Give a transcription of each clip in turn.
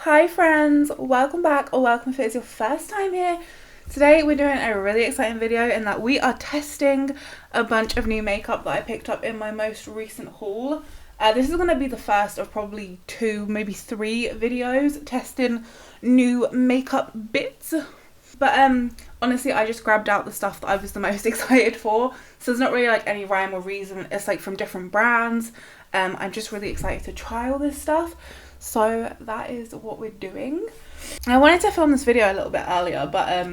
Hi friends, welcome back or welcome if it's your first time here. Today we're doing a really exciting video in that we are testing a bunch of new makeup that I picked up in my most recent haul. This is going to be the first of probably 2, maybe 3 videos testing new makeup bits. But honestly, I just grabbed out the stuff that I was the most excited for. So there's not really like any rhyme or reason. It's like from different brands. I'm just really excited to try all this stuff. So that is what we're doing. I wanted to film this video a little bit earlier, but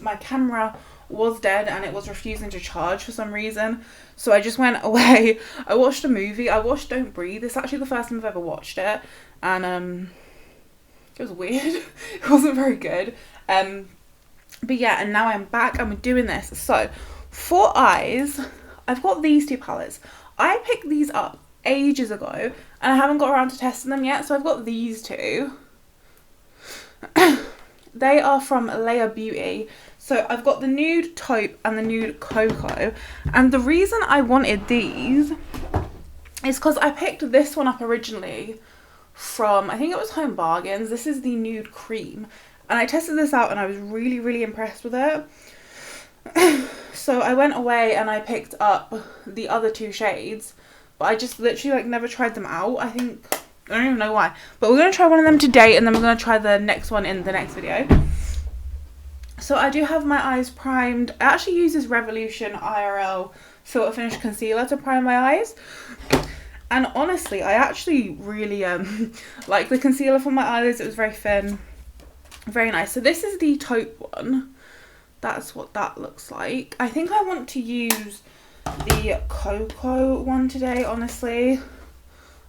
my camera was dead and it was refusing to charge for some reason. So I just went away. I watched a movie. I watched Don't Breathe. It's actually the first time I've ever watched it. And it was weird. It wasn't very good. But yeah, and now I'm back and we're doing this. So for eyes, I've got these 2 palettes. I picked these up ages ago and I haven't got around to testing them yet. So I've got these 2. They are from Layer Beauty. So I've got the nude taupe and the nude cocoa. And the reason I wanted these is because I picked this one up originally from, I think it was Home Bargains. This is the nude cream. And I tested this out and I was really impressed with it. So I went away and I picked up the other 2 shades. But I just literally like never tried them out. I don't even know why. But we're going to try one of them today and then we're going to try the next one in the next video. So I do have my eyes primed. I actually use this Revolution IRL Filter Finish Concealer to prime my eyes. And honestly, I actually really like the concealer for my eyelids. It was very thin. Very nice. So this is the taupe one. That's what that looks like. I think I want to use the cocoa one today, honestly.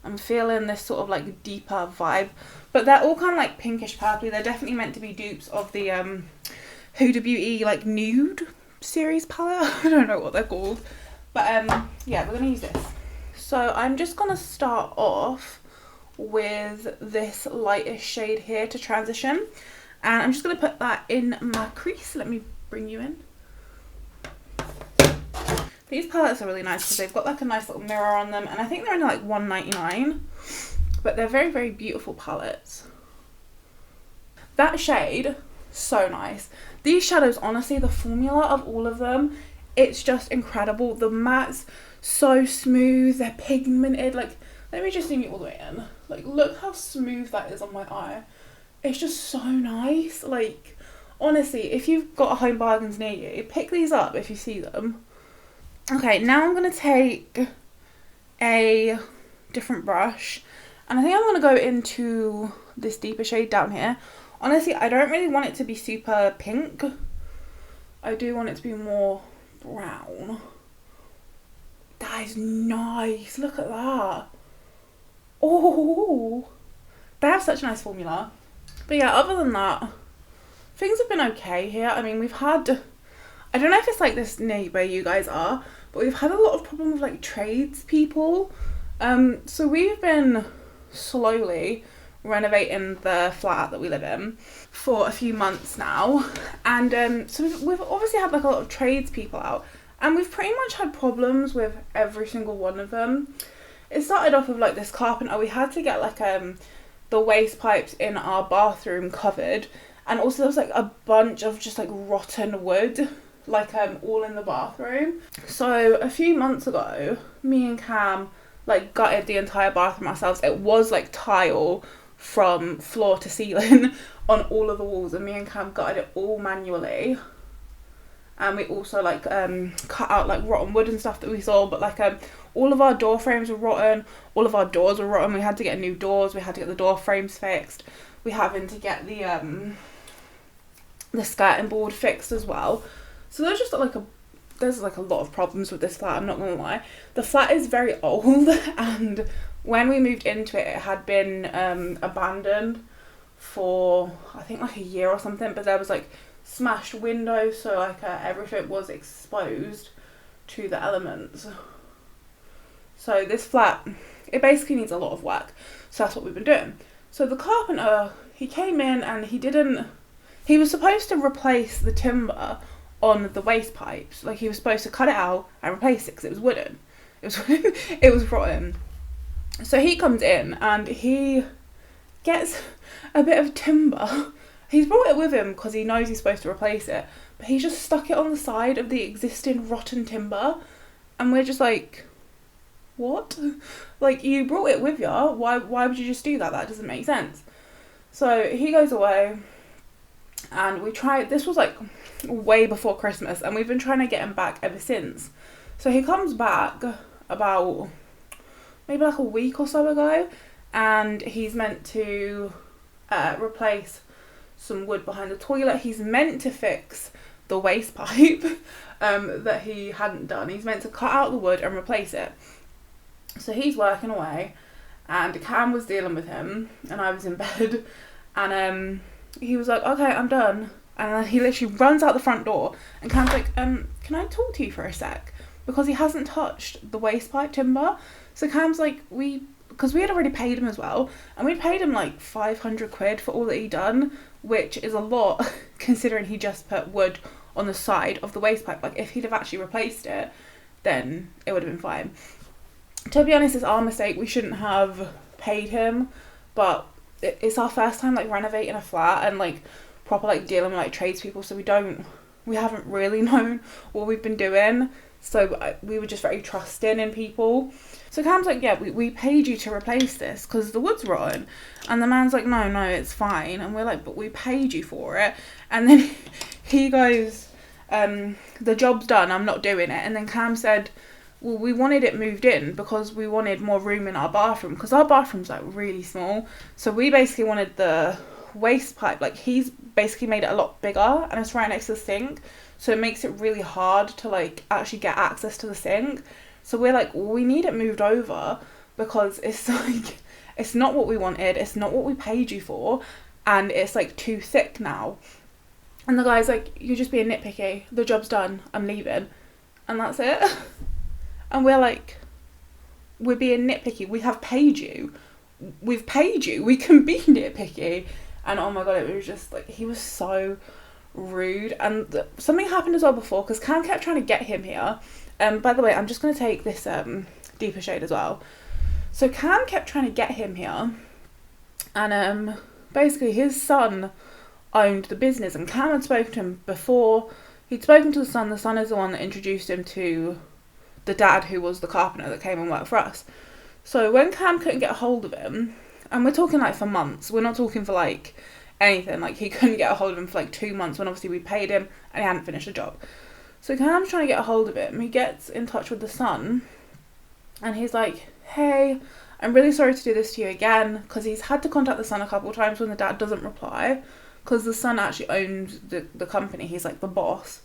I'm feeling this sort of like deeper vibe. But they're all kind of like pinkish purpley. They're definitely meant to be dupes of the Huda Beauty like nude series palette. I don't know what they're called. But yeah, we're going to use this. So I'm just going to start off with this lightest shade here to transition. And I'm just going to put that in my crease. Let me bring you in. These palettes are really nice because they've got like a nice little mirror on them. And I think they're only like $1.99. But they're very beautiful palettes. That shade, so nice. These shadows, honestly, the formula of all of them, it's just incredible. The mattes, so smooth. They're pigmented. Like, let me just zoom you all the way in. Like, look how smooth that is on my eye. It's just so nice. Like, honestly, if you've got a Home Bargains near you, pick these up if you see them. Okay, now I'm going to take a different brush. And I think I'm going to go into this deeper shade down here. Honestly, I don't really want it to be super pink. I do want it to be more brown. That is nice. Look at that. Oh, they have such a nice formula. But yeah, other than that, things have been okay here. I mean, we've had, I don't know if it's like this near where you guys are, but we've had a lot of problems with like tradespeople. So we've been slowly renovating the flat that we live in for a few months now. And so we've obviously had like a lot of tradespeople out. And we've pretty much had problems with every single one of them. It started off with like this carpenter. We had to get like the waste pipes in our bathroom covered, and also there was like a bunch of just like rotten wood like all in the bathroom. So a few months ago, me and Cam like gutted the entire bathroom ourselves. It was like tile from floor to ceiling on all of the walls, and me and Cam gutted it all manually. And we also like cut out like rotten wood and stuff that we saw, but like all of our door frames were rotten, all of our doors were rotten. We had to get new doors, we had to get the door frames fixed, we having to get the skirting board fixed as well. So there's just like there's a lot of problems with this flat, I'm not gonna lie. The flat is very old, and when we moved into it, it had been abandoned for I think like a year or something, but there was like smashed windows, so like everything was exposed to the elements. So this flat, it basically needs a lot of work. So that's what we've been doing. So the carpenter, he came in and he was supposed to replace the timber on the waste pipes. Like he was supposed to cut it out and replace it because it was wooden. It was rotten. So he comes in and he gets a bit of timber. He's brought it with him because he knows he's supposed to replace it, but he's just stuck it on the side of the existing rotten timber, and we're just like, what? Like, you brought it with you, why would you just do that? That doesn't make sense. So he goes away, and we tried, this was like way before Christmas, and we've been trying to get him back ever since. So he comes back about maybe like a week or so ago, and he's meant to replace some wood behind the toilet. He's meant to fix the waste pipe that he hadn't done. He's meant to cut out the wood and replace it. So he's working away, and Cam was dealing with him, and I was in bed, and he was like, okay, I'm done. And then he literally runs out the front door, and Cam's like, can I talk to you for a sec? Because he hasn't touched the waste pipe timber. So Cam's like, because we had already paid him as well, and we paid him like 500 quid for all that he done, which is a lot considering he just put wood on the side of the waste pipe. Like, if he'd have actually replaced it, then it would have been fine. To be honest, it's our mistake. We shouldn't have paid him, but it's our first time like renovating a flat and like proper like dealing with like tradespeople, so we haven't really known what we've been doing, so we were just very trusting in people. So Cam's like, yeah, we paid you to replace this because the wood's rotten, and the man's like, no, it's fine, and we're like, but we paid you for it. And then he goes, the job's done, I'm not doing it. And then Cam said, well, we wanted it moved in because we wanted more room in our bathroom, because our bathroom's like really small. So we basically wanted the waste pipe, like he's basically made it a lot bigger, and it's right next to the sink, so it makes it really hard to like actually get access to the sink. So we're like, well, we need it moved over because it's like, it's not what we wanted, it's not what we paid you for, and it's like too thick now. And the guy's like, you're just being nitpicky, the job's done, I'm leaving. And that's it. And we're like, we're being nitpicky, we have paid you, we've paid you, we can be nitpicky. And oh my god, it was just like, he was so rude. And something happened as well before, because Cam kept trying to get him here. By the way, I'm just going to take this deeper shade as well. So Cam kept trying to get him here, and basically his son owned the business, and Cam had spoken to him before. He'd spoken to the son. The son is the one that introduced him to the dad, who was the carpenter that came and worked for us. So when Cam couldn't get a hold of him, and we're talking like for months, we're not talking for like anything, like he couldn't get a hold of him for like 2 months when obviously we paid him and he hadn't finished the job. So Cam's trying to get a hold of him. He gets in touch with the son, and he's like, hey, I'm really sorry to do this to you again, because he's had to contact the son a couple of times when the dad doesn't reply, because the son actually owns the company. He's like the boss.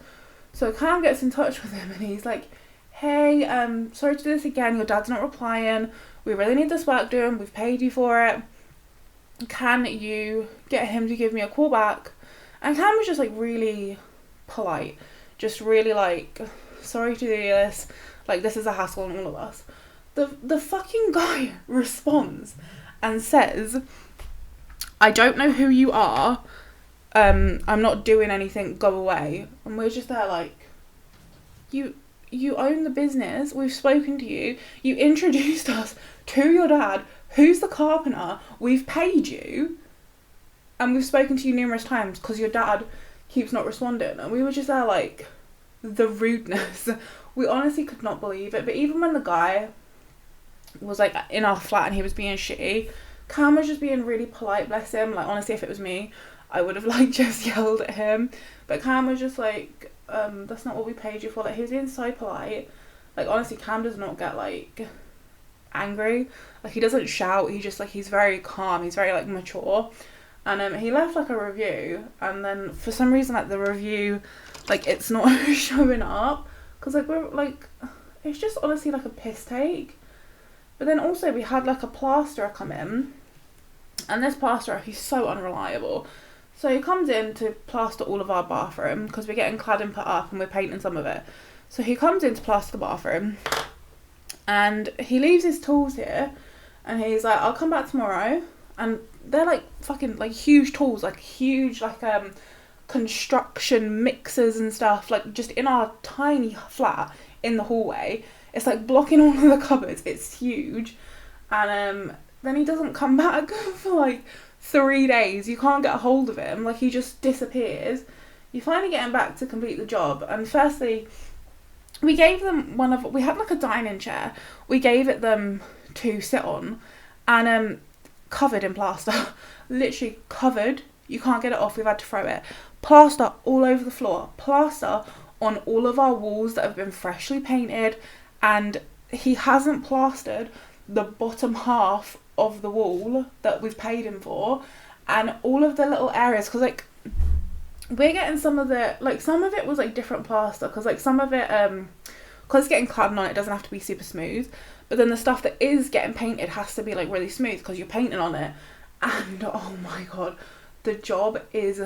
So Cam gets in touch with him, and he's like, hey, sorry to do this again, your dad's not replying, we really need this work doing, we've paid you for it, can you get him to give me a call back? And Cam was just like really polite, just really like, sorry to do this, like this is a hassle on all of us. The fucking guy responds and says, I don't know who you are, I'm not doing anything, go away. And we're just there like, you own the business, we've spoken to you, you introduced us to your dad, who's the carpenter, we've paid you, and we've spoken to you numerous times because your dad keeps not responding. And we were just there like, the rudeness, we honestly could not believe it. But even when the guy was like in our flat and he was being shitty, Cam was just being really polite, bless him. Like honestly, if it was me, I would have like just yelled at him, but Cam was just like, that's not what we paid you for. Like he was being so polite. Like honestly, Cam does not get like angry, like he doesn't shout, he just like, he's very calm, he's very like mature. And he left like a review, and then for some reason like the review, like it's not showing up, because like we're like, it's just honestly like a piss take. But then also we had like a plasterer come in, and this plasterer, he's so unreliable. So he comes in to plaster all of our bathroom, because we're getting cladding put up and we're painting some of it. So he comes in to plaster the bathroom, and he leaves his tools here, and he's like, I'll come back tomorrow. And they're like fucking like huge tools, like huge like construction mixers and stuff, like just in our tiny flat in the hallway. It's like blocking all of the cupboards, it's huge. And then he doesn't come back for like 3 days. You can't get a hold of him. Like, he just disappears. You finally get him back to complete the job. And firstly, we gave them we had like a dining chair. We gave it them to sit on, and covered in plaster. Literally covered. You can't get it off. We've had to throw it. Plaster all over the floor. Plaster on all of our walls that have been freshly painted, and he hasn't plastered the bottom half of the wall that we've paid him for, and all of the little areas, because like we're getting some of the, like, some of it was like different plaster, because like some of it because it's getting cladding on, it doesn't have to be super smooth, but then the stuff that is getting painted has to be like really smooth because you're painting on it. And oh my god, the job is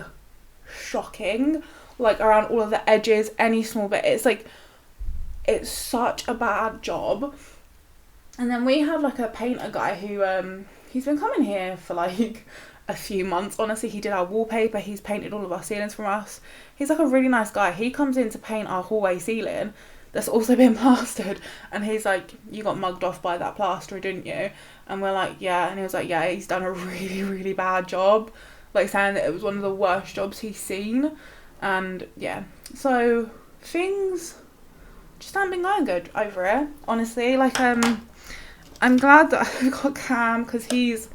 shocking. Like, around all of the edges, any small bit, it's like, it's such a bad job. And then we have like a painter guy who he's been coming here for like a few months. Honestly, he did our wallpaper, he's painted all of our ceilings from us. He's like a really nice guy. He comes in to paint our hallway ceiling that's also been plastered, and he's like, you got mugged off by that plasterer, didn't you? And we're like, yeah. And he was like, yeah, he's done a really, really bad job, like saying that it was one of the worst jobs he's seen. And yeah, so things just haven't been going good over here, honestly. Like, I'm glad that I've got Cam, because he's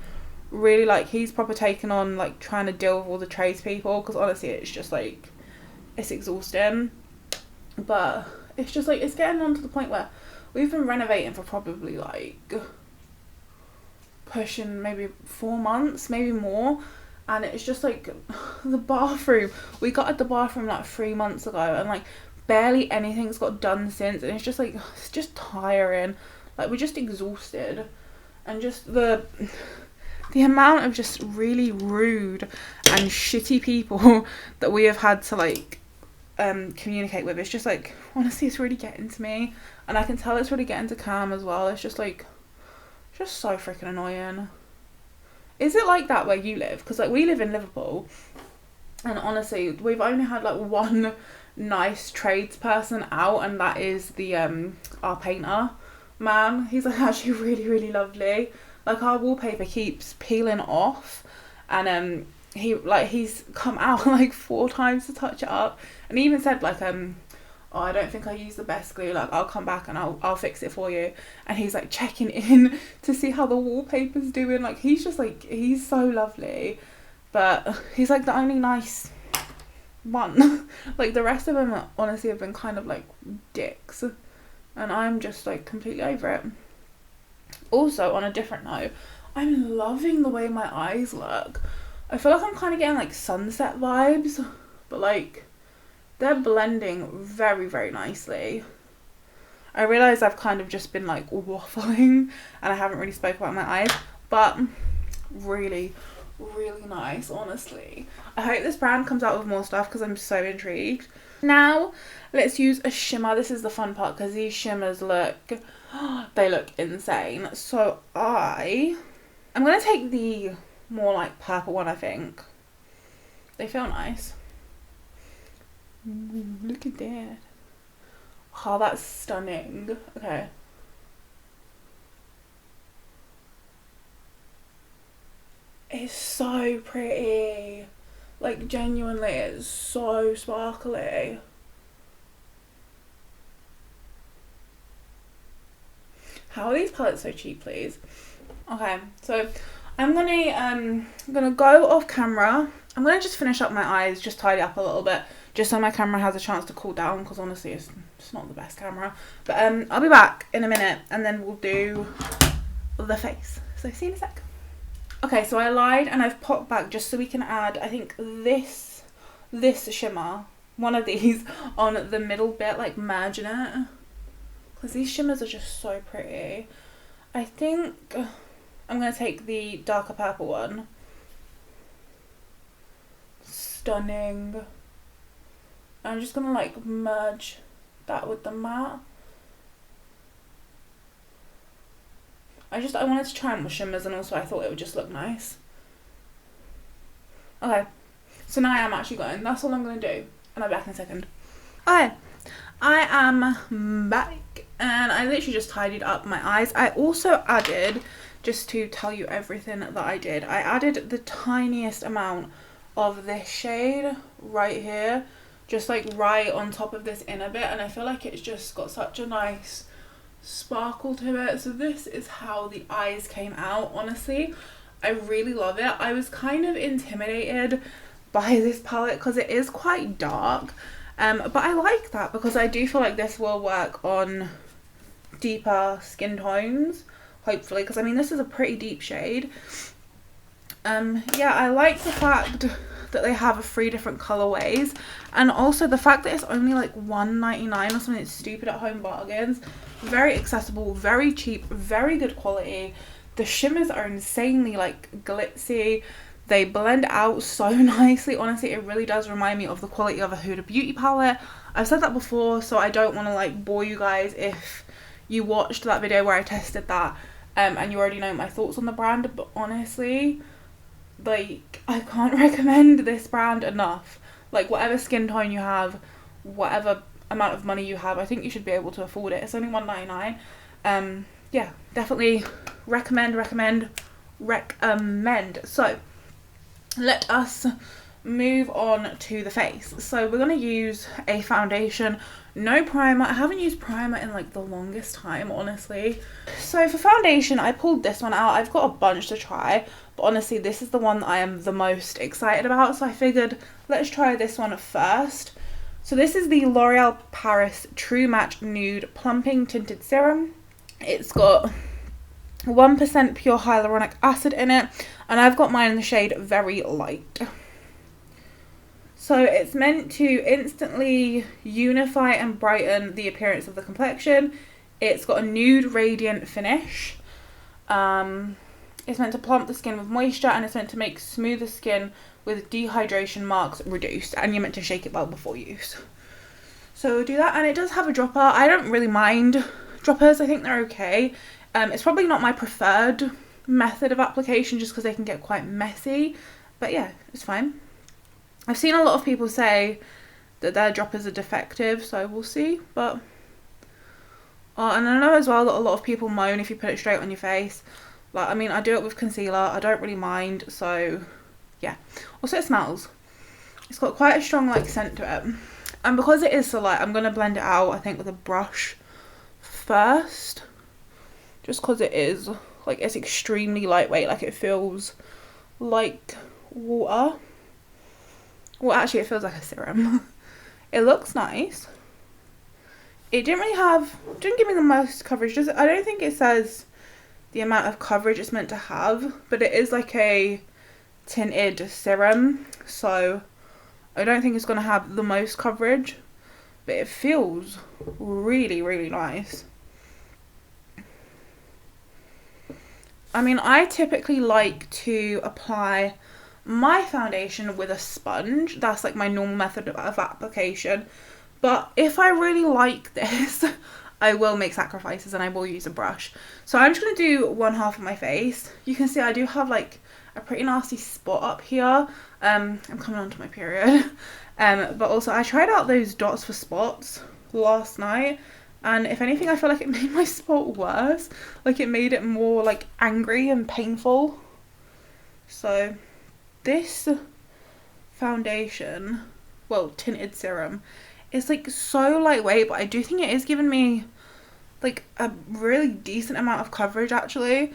really, like, he's proper taken on like trying to deal with all the tradespeople, because honestly it's just like, it's exhausting. But it's just like, it's getting on to the point where we've been renovating for probably like pushing maybe 4 months, maybe more. And it's just like, the bathroom, we got at the bathroom like 3 months ago, and like barely anything's got done since, and it's just like, it's just tiring. Like, we're just exhausted, and just the amount of just really rude and shitty people that we have had to like communicate with, it's just like, honestly, it's really getting to me, and I can tell it's really getting to Cam as well. It's just like, just so freaking annoying. Is it like that where you live? Because like, we live in Liverpool, and honestly we've only had like one nice tradesperson out, and that is the our painter man. He's like actually really, really lovely. Like, our wallpaper keeps peeling off, and he's come out like 4 times to touch it up, and he even said like, oh, I don't think I used the best glue, like I'll come back and I'll fix it for you. And he's like checking in to see how the wallpaper's doing. Like, he's just like, he's so lovely, but he's like the only nice one. Like, the rest of them honestly have been kind of like dicks, and I'm just like completely over it. Also, on a different note, I'm loving the way my eyes look. I feel like I'm kind of getting like sunset vibes, but like, they're blending very, very nicely. I realise I've kind of just been like waffling, and I haven't really spoke about my eyes, but really, really nice, honestly. I hope this brand comes out with more stuff, because I'm so intrigued. Now, let's use a shimmer. This is the fun part, because these shimmers look, they look insane. So I'm going to take the more like purple one, I think. They feel nice. Look at that. Oh, that's stunning. Okay. It's so pretty. Like, genuinely, it's so sparkly. How are these palettes so cheap, please? Okay, so I'm gonna go off camera. I'm gonna just finish up my eyes, just tidy up a little bit, just so my camera has a chance to cool down, because honestly it's not the best camera. But I'll be back in a minute, and then we'll do the face. So see you in a sec. Okay, so I lied and I've popped back just so we can add, I think, this shimmer, one of these, on the middle bit, like merging it, because these shimmers are just so pretty. I think I'm going to take the darker purple one. Stunning. I'm just going to like merge that with the matte. I wanted to try more shimmers, and also I thought it would just look nice. Okay, so now I am actually going. That's all I'm going to do, and I'll be back in a second. Okay, I am back, and I literally just tidied up my eyes. I also added just to tell you everything that I did. I added the tiniest amount of this shade right here, just like right on top of this inner bit, and I feel like it's just got such a nice sparkle to it. So this is how the eyes came out. Honestly, I really love it. I was kind of intimidated by this palette because it is quite dark, but I like that because I do feel like this will work on deeper skin tones, hopefully, because I mean this is a pretty deep shade. Yeah, I like the fact that they have 3 different colorways, and also the fact that it's only like $1.99 or something stupid at Home Bargains. Very accessible, very cheap, very good quality. The shimmers are insanely like glitzy. They blend out so nicely. Honestly, it really does remind me of the quality of a Huda Beauty palette. I've said that before, so I don't want to like bore you guys if you watched that video where I tested that and you already know my thoughts on the brand, but honestly, like, I can't recommend this brand enough. Like, whatever skin tone you have, whatever amount of money you have, I think you should be able to afford it. It's only $1.99. Yeah, definitely recommend. So let us move on to the face. So we're going to use a foundation, no primer. I haven't used primer in like the longest time, honestly. So for foundation, I pulled this one out. I've got a bunch to try, but honestly this is the one that I am the most excited about, so I figured let's try this one first. So this is the L'Oreal Paris True Match Nude Plumping Tinted Serum. It's got 1% pure hyaluronic acid in it, and I've got mine in the shade Very Light. So it's meant to instantly unify and brighten the appearance of the complexion. It's got a nude radiant finish. It's meant to plump the skin with moisture, and it's meant to make smoother skin with dehydration marks reduced, and you're meant to shake it well before use. So do that, and it does have a dropper. I don't really mind droppers. I think they're okay. It's probably not my preferred method of application just because they can get quite messy, but yeah, it's fine. I've seen a lot of people say that their droppers are defective, so we'll see. But and I know as well that a lot of people moan if you put it straight on your face. Like, I mean, I do it with concealer. I don't really mind, so yeah. Also, it smells. It's got quite a strong like scent to it, and because it is so light, I'm gonna blend it out, I think, with a brush first, just because it is like, it's extremely lightweight. Like, it feels like water. Well, actually, it feels like a serum. It looks nice. It didn't give me the most coverage. I don't think it says the amount of coverage it's meant to have, but it is like a tinted serum, so I don't think it's going to have the most coverage, but it feels really, really nice. I mean, I typically like to apply my foundation with a sponge. That's like my normal method of application, but if I really like this, I will make sacrifices and I will use a brush. So I'm just going to do one half of my face. You can see I do have like a pretty nasty spot up here. I'm coming on to my period. But also I tried out those dots for spots last night, and if anything, I feel like it made my spot worse. Like, it made it more like angry and painful. So this foundation, well, tinted serum, is like so lightweight, but I do think it is giving me like a really decent amount of coverage actually.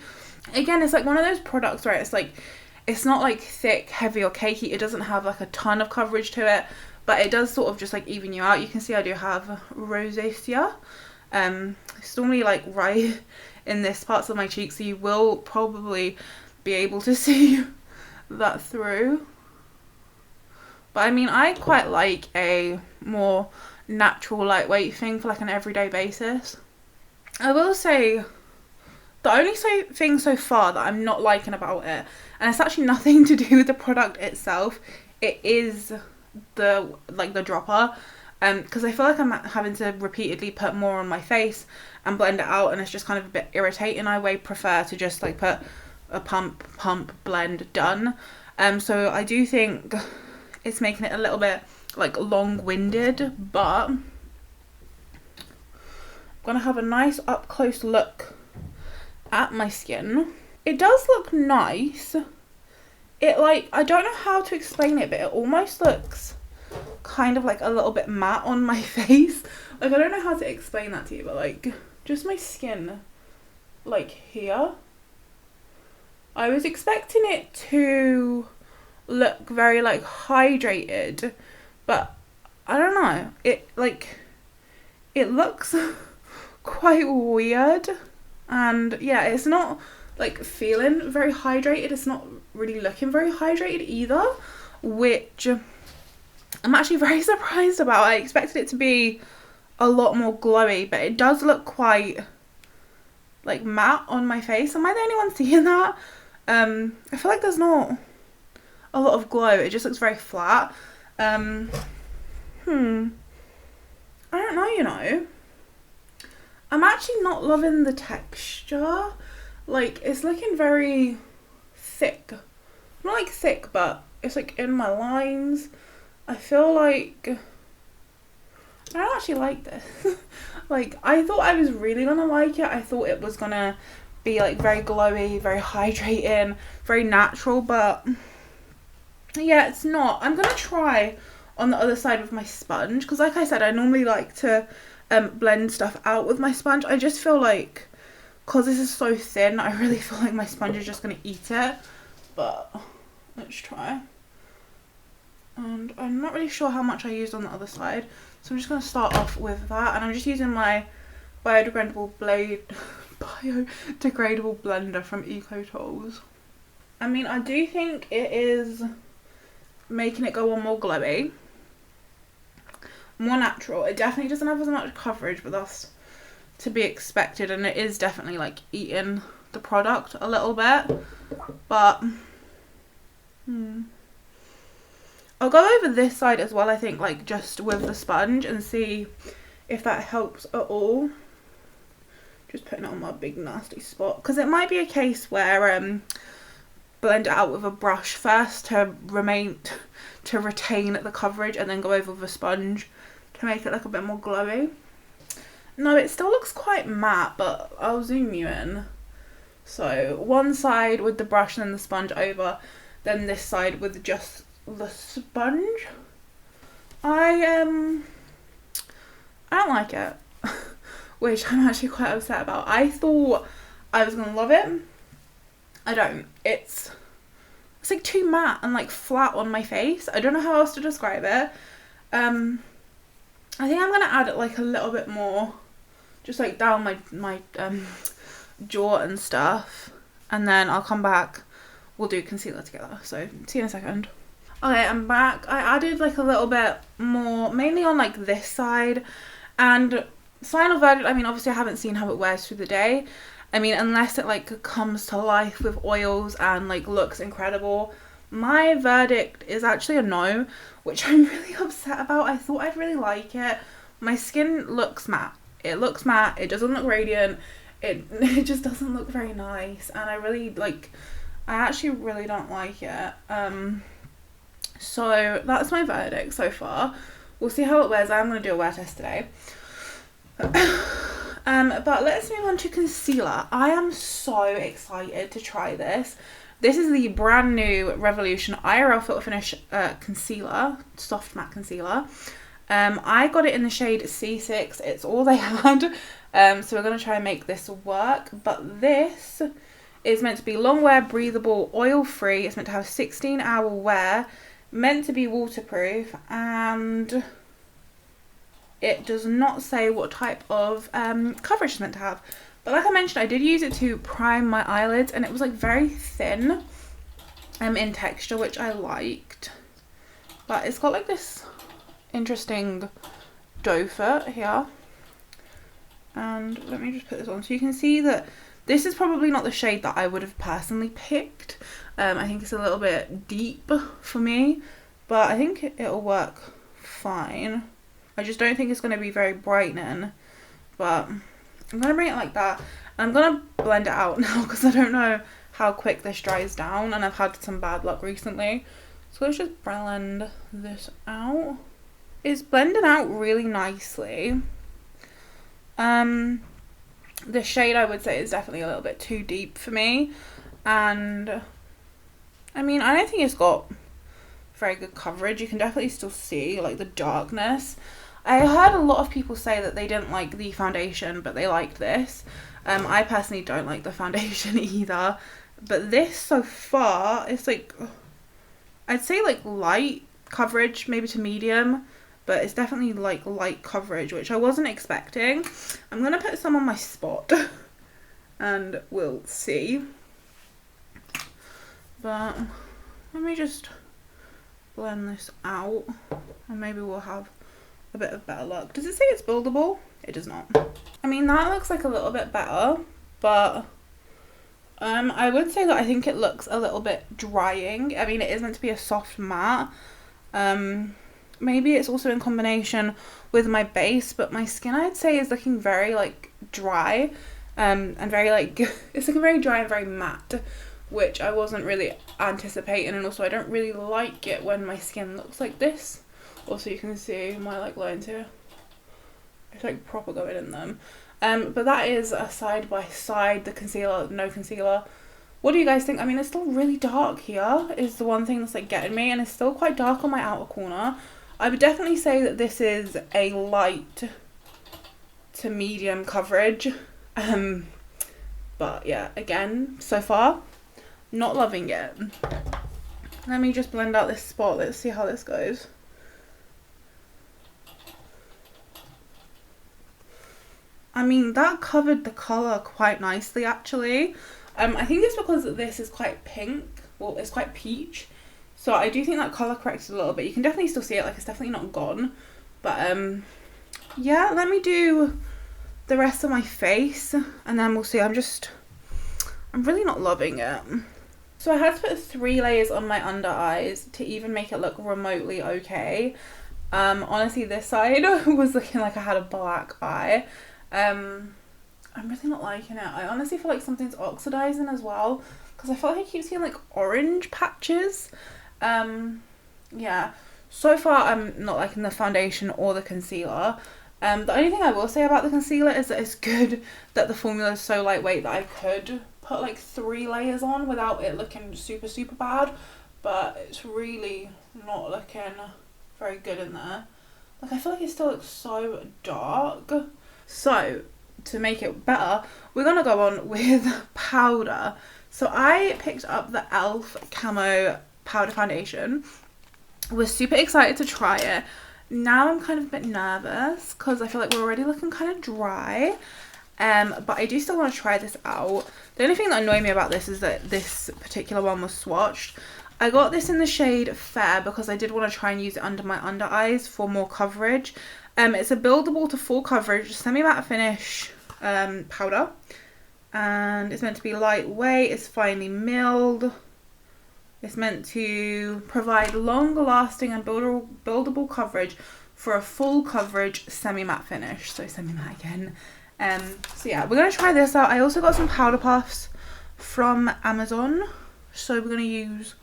Again, it's like one of those products where it's like, it's not like thick, heavy or cakey. It doesn't have like a ton of coverage to it, but it does sort of just like even you out. You can see I do have rosacea. It's normally like right in this parts of my cheek, so you will probably be able to see that through. But I mean, I quite like a more natural lightweight thing for like an everyday basis. I will say the only thing so far that I'm not liking about it, and it's actually nothing to do with the product itself, it is the dropper, because I feel like I'm having to repeatedly put more on my face and blend it out, and it's just kind of a bit irritating. I way prefer to just like put a pump, blend, done. So I do think it's making it a little bit like long-winded, but I'm gonna have a nice up close look at my skin. it does look nice. It like, I don't know how to explain it, but it almost looks kind of like a little bit matte on my face. Like, I don't know how to explain that to you, but like, just my skin, like here. I was expecting it to look very like hydrated, but I don't know. It like, it looks quite weird, and yeah, it's not like feeling very hydrated. It's not really looking very hydrated either, which I'm actually very surprised about. I expected it to be a lot more glowy, but it does look quite like matte on my face. Am I the only one seeing that? I feel like there's not a lot of glow. It just looks very flat. I don't know, you know. I'm actually not loving the texture. Like, it's looking very thick. Not like thick, but it's like in my lines. I feel like I don't actually like this. Like, I thought I was really gonna like it. I thought it was gonna be like very glowy, very hydrating, very natural, but yeah, it's not. I'm gonna try on the other side with my sponge, because like I said, I normally like to blend stuff out with my sponge. I just feel like, because this is so thin, I really feel like my sponge is just gonna eat it. But let's try. And I'm not really sure how much I used on the other side, so I'm just going to start off with that. And I'm just using my biodegradable blender from Eco Tools. I mean, I do think it is making it go on more glowy, more natural. It definitely doesn't have as much coverage, but that's to be expected, and it is definitely like eating the product a little bit. But I'll go over this side as well, I think, like just with the sponge, and see if that helps at all. Just putting it on my big nasty spot, because it might be a case where blend it out with a brush first to retain the coverage, and then go over with a sponge to make it look a bit more glowy. No, it still looks quite matte, but I'll zoom you in. So one side with the brush and then the sponge over, then this side with just the sponge. I don't like it, which I'm actually quite upset about. I thought I was gonna love it. I don't. It's like too matte and like flat on my face. I don't know how else to describe it. I think I'm gonna add it like a little bit more, just like down my jaw and stuff, and then I'll come back. We'll do concealer together. So see you in a second. Okay, I'm back. I added like a little bit more, mainly on like this side, and final verdict, I mean, obviously I haven't seen how it wears through the day. I mean, unless it like comes to life with oils and like looks incredible, my verdict is actually a no, which I'm really upset about. I thought I'd really like it. My skin looks matte. It looks matte. It doesn't look radiant. It just doesn't look very nice, and I actually really don't like it. So that's my verdict so far. We'll see how it wears. I'm going to do a wear test today. But let's move on to concealer. I am so excited to try this. This is the brand new Revolution IRL Filter Finish concealer, soft matte concealer. I got it in the shade C6. It's all they had. So we're going to try and make this work. But this is meant to be long wear, breathable, oil free. It's meant to have 16-hour wear. Meant to be waterproof, and it does not say what type of coverage it's meant to have. But like I mentioned, I did use it to prime my eyelids, and it was like very thin in texture, which I liked. But it's got like this interesting doe foot here. And let me just put this on so you can see that this is probably not the shade that I would have personally picked. I think it's a little bit deep for me, but I think it'll work fine. I just don't think it's going to be very brightening, but I'm going to bring it like that. And I'm going to blend it out now because I don't know how quick this dries down, and I've had some bad luck recently. So let's just blend this out. It's blending out really nicely. The shade, I would say, is definitely a little bit too deep for me. And I mean, I don't think it's got very good coverage. You can definitely still see like the darkness. I heard a lot of people say that they didn't like the foundation, but they liked this. I personally don't like the foundation either, but this so far, it's like, I'd say like light coverage, maybe to medium, but it's definitely like light coverage, which I wasn't expecting. I'm gonna put some on my spot and we'll see. But let me just blend this out and maybe we'll have a bit of better luck. Does it say it's buildable? It does not. I mean, that looks like a little bit better, but I would say that I think it looks a little bit drying. I mean, it is meant to be a soft matte. Maybe it's also in combination with my base, but my skin, I'd say, is looking very like dry, and very like it's looking very dry and very matte, which I wasn't really anticipating. And also I don't really like it when my skin looks like this. Also, you can see my like lines here. It's like proper going in them. But that is a side by side, the concealer, no concealer. What do you guys think? I mean, it's still really dark here is the one thing that's like getting me, and it's still quite dark on my outer corner. I would definitely say that this is a light to medium coverage. But yeah, again, so far, not loving it. Let me just blend out this spot. Let's see how this goes. I mean, that covered the colour quite nicely, actually. I think it's because this is quite pink. Well, it's quite peach. So I do think that colour corrected a little bit. You can definitely still see it, like it's definitely not gone. But yeah, let me do the rest of my face and then we'll see. I'm really not loving it. So I had to put 3 layers on my under eyes to even make it look remotely okay. Honestly, this side was looking like I had a black eye. I'm really not liking it. I honestly feel like something's oxidizing as well, because I feel like I keep seeing like orange patches. Yeah, so far I'm not liking the foundation or the concealer. The only thing I will say about the concealer is that it's good that the formula is so lightweight that I could put like 3 layers on without it looking super bad, but it's really not looking very good in there. Like, I feel like it still looks so dark. So to make it better, we're gonna go on with powder. So I picked up the e.l.f. Camo powder foundation. Was super excited to try it. Now I'm kind of a bit nervous because I feel like we're already looking kind of dry. But I do still want to try this out. The only thing that annoyed me about this is that this particular one was swatched. I got this in the shade Fair because I did want to try and use it under my under eyes for more coverage. It's a buildable to full coverage semi-matte finish powder, and it's meant to be lightweight. It's finely milled. It's meant to provide longer lasting and buildable coverage for a full coverage semi-matte finish. So semi-matte again. So yeah, we're going to try this out. I also got some powder puffs from Amazon, so we're going to use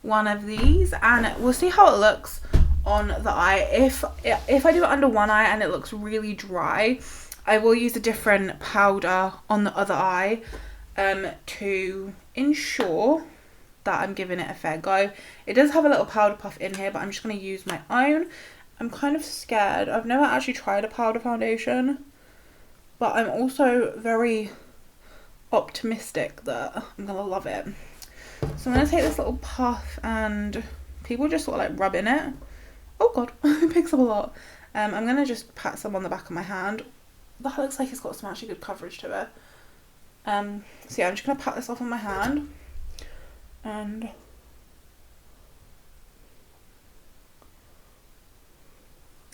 one of these and we'll see how it looks on the eye. If I do it under one eye and it looks really dry, I will use a different powder on the other eye to ensure that I'm giving it a fair go. It does have a little powder puff in here, but I'm just going to use my own. I'm kind of scared. I've never actually tried a powder foundation, but I'm also very optimistic that I'm going to love it. So I'm going to take this little puff and people just sort of like rub in it. Oh god, it picks up a lot. I'm going to just pat some on the back of my hand. That looks like it's got some actually good coverage to it. So yeah, I'm just going to pat this off on my hand. And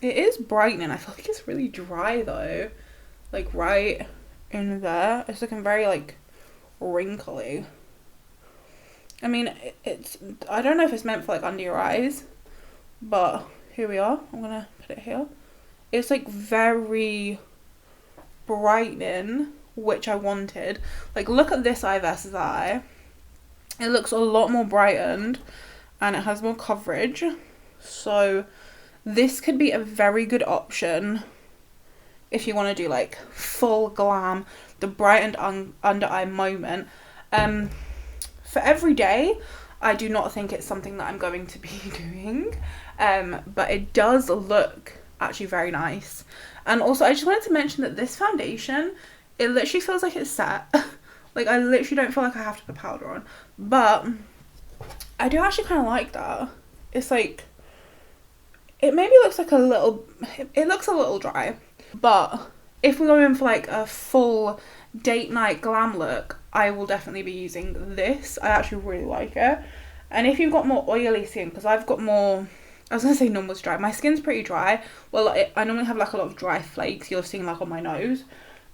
it is brightening. I feel like it's really dry though. Like right in there. It's looking very like wrinkly. I mean, it's, I don't know if it's meant for like under your eyes, but here we are. I'm gonna put it here. It's like very brightening, which I wanted. Like, look at this eye versus that eye. It looks a lot more brightened and it has more coverage. So this could be a very good option if you want to do like full glam, the brightened under eye moment. For every day, I do not think it's something that I'm going to be doing, but it does look actually very nice. And also, I just wanted to mention that this foundation, it literally feels like it's set. Like, I literally don't feel like I have to put powder on, but I do actually kind of like that. It's like, it maybe looks like it looks a little dry, but if we're going for like a full date night glam look, I will definitely be using this. I actually really like it. And if you've got more oily skin, because I've got more, I was going to say normal dry. My skin's pretty dry. Well, I normally have like a lot of dry flakes. You'll have seen like on my nose.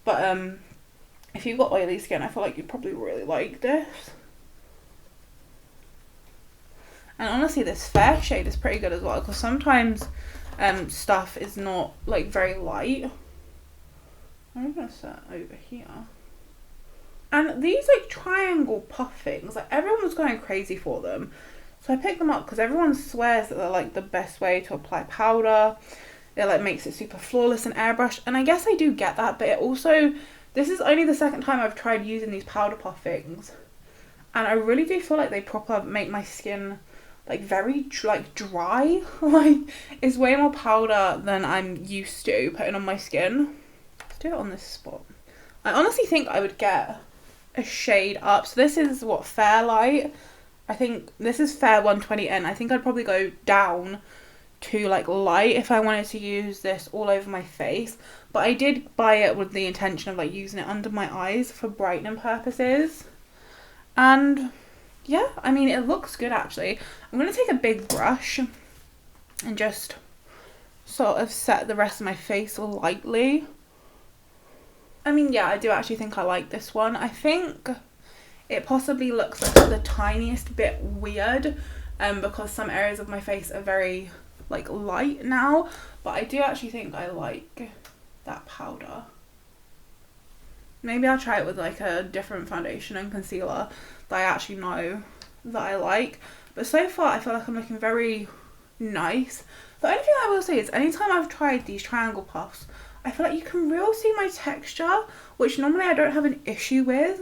But if you've got oily skin, I feel like you'd probably really like this. And honestly, this fair shade is pretty good as well, because sometimes stuff is not like very light. I'm going to set over here. And these like triangle puff things, like everyone was going crazy for them. So I picked them up because everyone swears that they're like the best way to apply powder. It like makes it super flawless and airbrush. And I guess I do get that, but it also, this is only the second time I've tried using these powder puff things. And I really do feel like they proper make my skin like very like dry. Like it's way more powder than I'm used to putting on my skin. Let's do it on this spot. I honestly think I would get a shade up. So this is what, fair light. I think this is fair 120N. I think I'd probably go down to like light if I wanted to use this all over my face. But I did buy it with the intention of like using it under my eyes for brightening purposes. And yeah, I mean, it looks good actually. I'm going to take a big brush and just sort of set the rest of my face lightly. I mean, yeah, I do actually think I like this one. I think it possibly looks like the tiniest bit weird because some areas of my face are very like light now, but I do actually think I like that powder. Maybe I'll try it with like a different foundation and concealer that I actually know that I like. But so far I feel like I'm looking very nice. The only thing I will say is anytime I've tried these triangle puffs, I feel like you can really see my texture, which normally I don't have an issue with.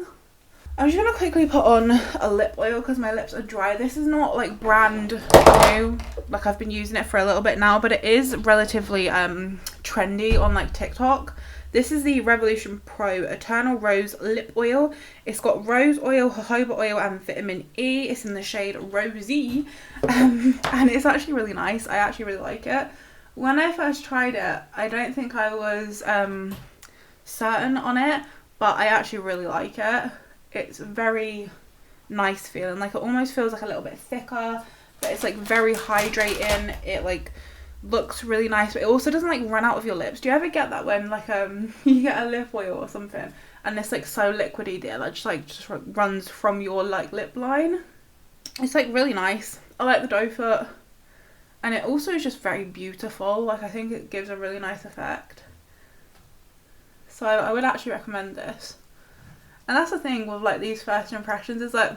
I'm just going to quickly put on a lip oil because my lips are dry. This is not like brand new, like I've been using it for a little bit now, but it is relatively trendy on like TikTok. This is the Revolution Pro Eternal Rose Lip Oil. It's got rose oil, jojoba oil and vitamin E. It's in the shade Rosy and it's actually really nice. I actually really like it. When I first tried it, I don't think I was certain on it, but I actually really like it. It's very nice feeling. Like it almost feels like a little bit thicker, but it's like very hydrating. It like looks really nice, but it also doesn't like run out of your lips. Do you ever get that when like you get a lip oil or something and it's like so liquidy there that just runs from your like lip line? It's like really nice. I like the doe foot. And it also is just very beautiful. Like I think it gives a really nice effect. So I would actually recommend this. And that's the thing with like these first impressions is like,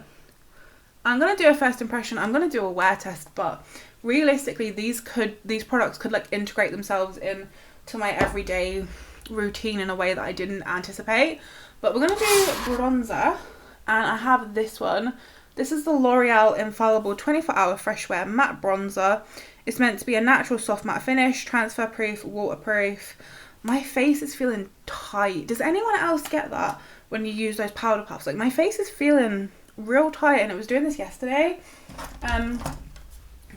I'm going to do a first impression, I'm going to do a wear test, but realistically these products could like integrate themselves into my everyday routine in a way that I didn't anticipate. But we're going to do bronzer, and I have this one. This is the L'Oreal Infallible 24-Hour Fresh Wear Matte Bronzer. It's meant to be a natural soft matte finish, transfer proof, waterproof. My face is feeling tight. Does anyone else get that when you use those powder puffs? Like my face is feeling real tight, and it was doing this yesterday. I'm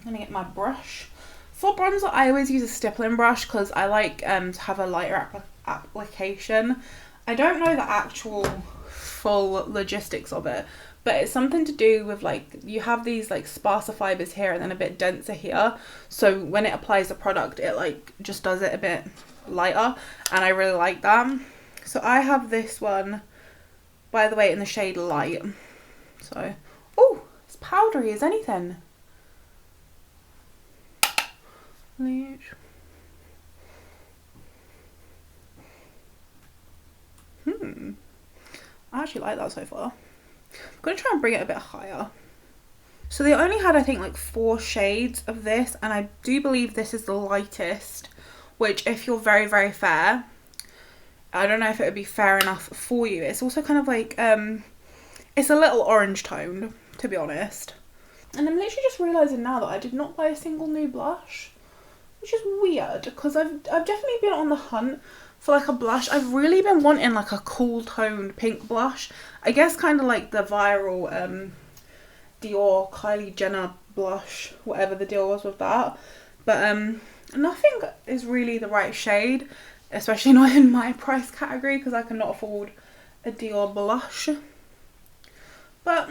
gonna get my brush. For bronzer, I always use a stippling brush because I like to have a lighter application. I don't know the actual full logistics of it, but it's something to do with like you have these like sparser fibers here and then a bit denser here, so when it applies the product it like just does it a bit lighter, and I really like that. So I have this one, by the way, in the shade Light. So oh, it's powdery as anything. I actually like that so far. I'm going to try and bring it a bit higher. So they only had, I think, like 4 shades of this, and I do believe this is the lightest, which if you're very, very fair, I don't know if it would be fair enough for you. It's also kind of like, it's a little orange toned. to be honest. And I'm literally just realising now that I did not buy a single new blush, which is weird because I've definitely been on the hunt for like a blush. I've really been wanting like a cool toned pink blush. I guess kind of like the viral Dior Kylie Jenner blush, whatever the deal was with that. But nothing is really the right shade, especially not in my price category because I cannot afford a Dior blush. But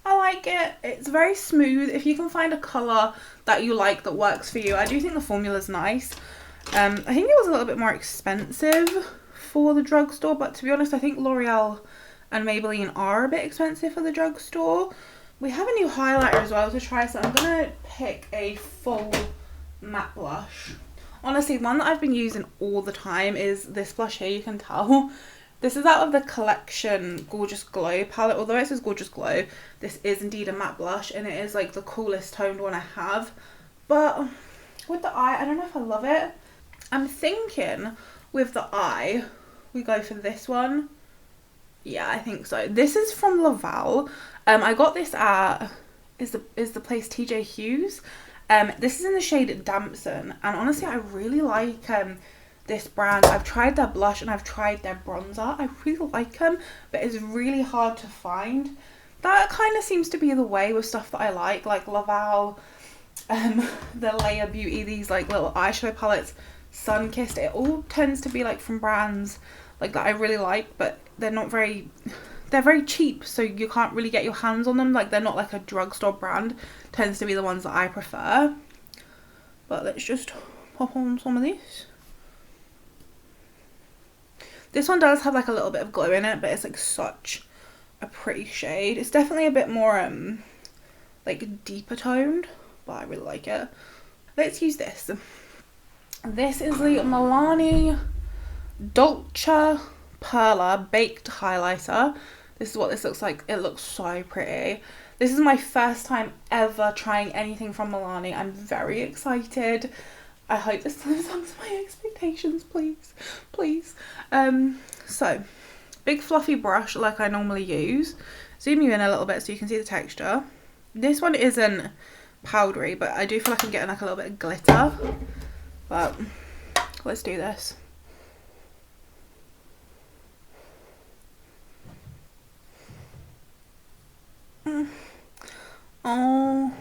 I like it. It's very smooth. If you can find a colour that you like that works for you. I do think the formula's nice. I think it was a little bit more expensive for the drugstore, but to be honest, I think L'Oreal and Maybelline are a bit expensive for the drugstore. We have a new highlighter as well to try, so I'm going to pick a full matte blush. Honestly, one that I've been using all the time is this blush here, you can tell. This is out of the collection Gorgeous Glow palette. Although it says Gorgeous Glow, this is indeed a matte blush and it is like the coolest toned one I have. But with the eye, I don't know if I love it. I'm thinking with the eye, we go for this one. Yeah, I think so. This is from Laval. I got this at, is the place TJ Hughes. This is in the shade Damson. And honestly, I really like this brand. I've tried their blush and I've tried their bronzer. I really like them, but it's really hard to find. That kind of seems to be the way with stuff that I like Laval, the Layer Beauty, these like little eyeshadow palettes, Sunkissed. It all tends to be like from brands like that I really like, but they're very cheap, so you can't really get your hands on them. Like they're not like a drugstore brand. Tends to be the ones that I prefer. But let's just pop on some of these. This one does have like a little bit of glow in it, but it's like such a pretty shade. It's definitely a bit more like deeper toned, but I really like it. Let's use this. This is the Milani Dolce Perla Baked Highlighter. This is what this looks like. It looks so pretty. This is my first time ever trying anything from Milani. I'm very excited. I hope this lives up to my expectations, please. Please. So, big fluffy brush like I normally use. Zoom you in a little bit so you can see the texture. This one isn't powdery, but I do feel like I'm getting like a little bit of glitter. But let's do this. Oh,